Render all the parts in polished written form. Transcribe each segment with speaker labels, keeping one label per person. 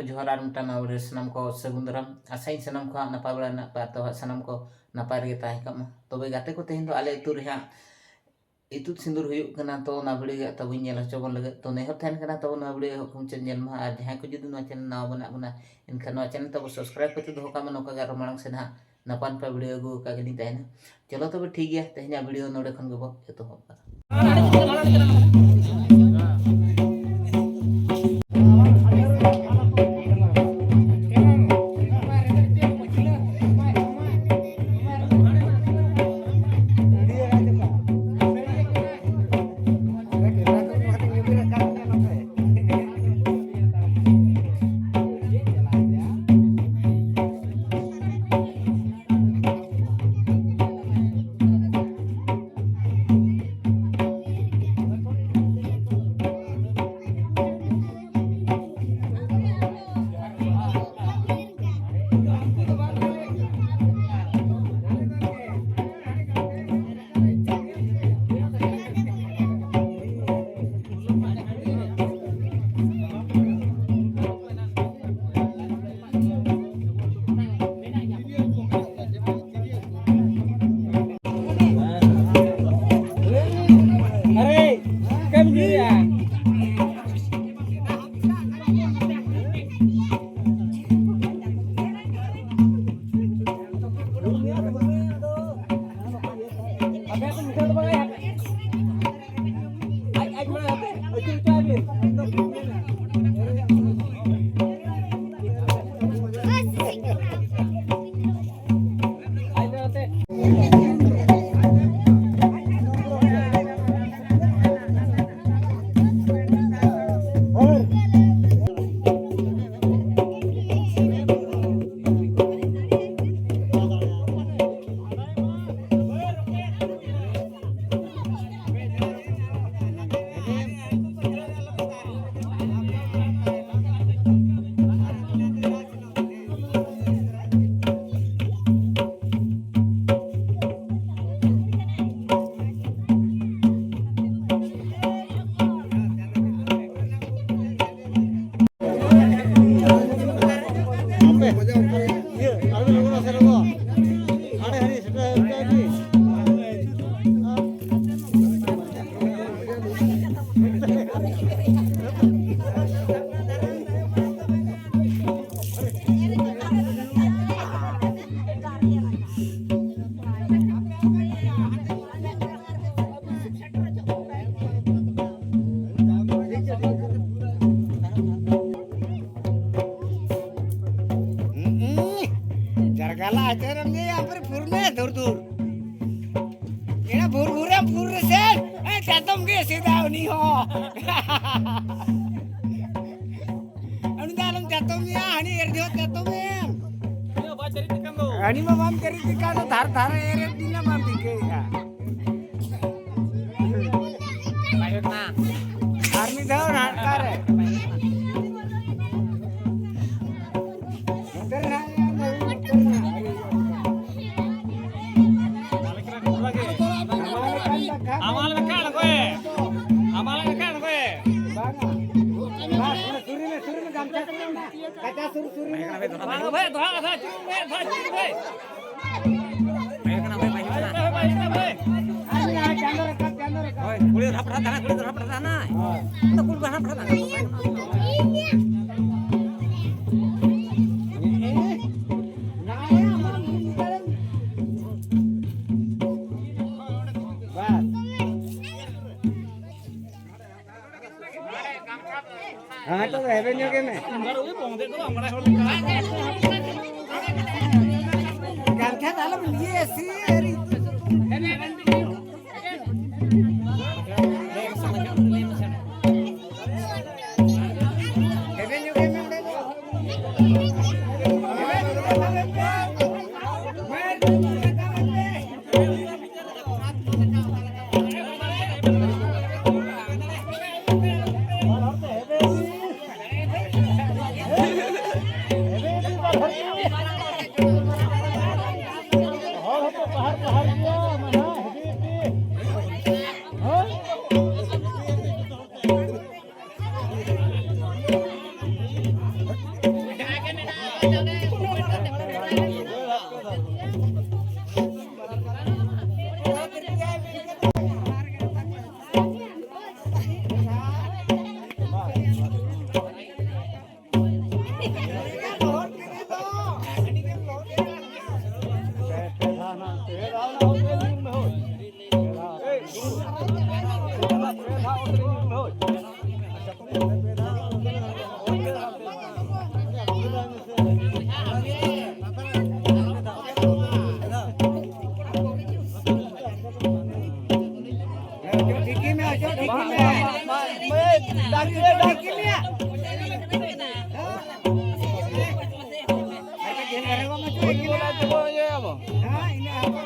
Speaker 1: जोहार आर मिटान और सनाम को सगुन दाराम आसाई सनाम को नपाय बड़ा ना पा तो सनाम को नपाय रे ताहे कमा तबे गाते को तेहिन दो आले इतु रे इतुत सिंदूर हुयुग कना तो ना भिडियो तबे नेल हचोबन लगे तो नेहर थान कना तो ना भिडियो को चैनल मा आर जहां को जुदी नो चैनल नाव बना बना इनखान नो चैनल तब सब्सक्राइब करते दो का नोका गार मांग से ना नपान पे वीडियो गु का गनी ताहेना चलो तबे ठीक गया तेहिना वीडियो नोडे खन गबो एतो हो
Speaker 2: जरगाला आचरण में यहाँ पर फुरने दूर दूर ये ना भूर से चातम के सीधा नहीं हो अनुदानम चातम या हनी एरदियो चातम हनी में माम करी दिखा तो धार धार एरे दिना माम दिखेगा आर्मी धाव नाटकार है हाँ तो रेवेन्यू के में गांठा डाला ये ऐसी Dakilia. Harga jalan gara mah cuy gila. Nah, ini apa?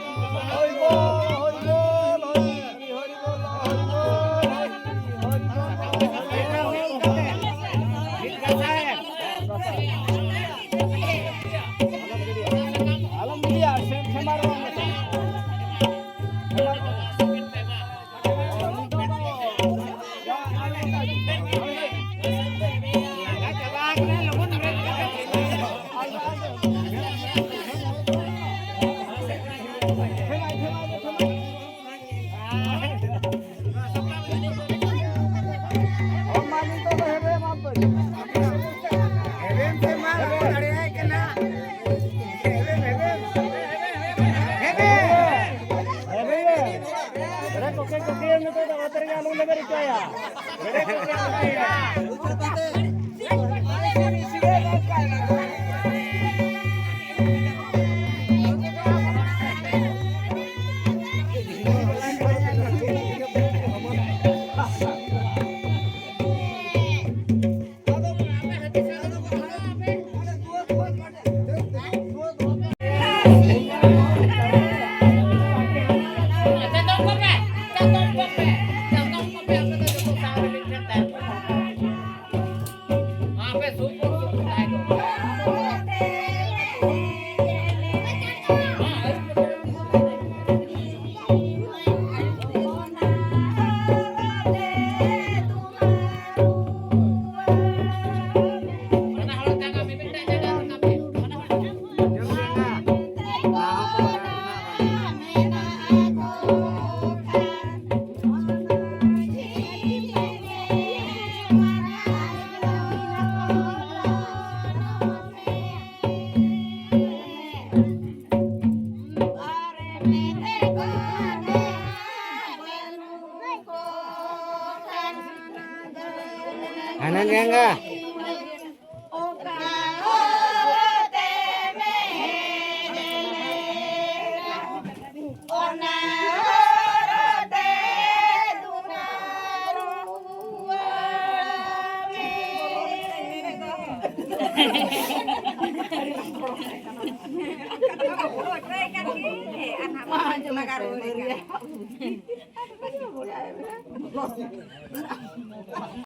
Speaker 2: Anan enggak?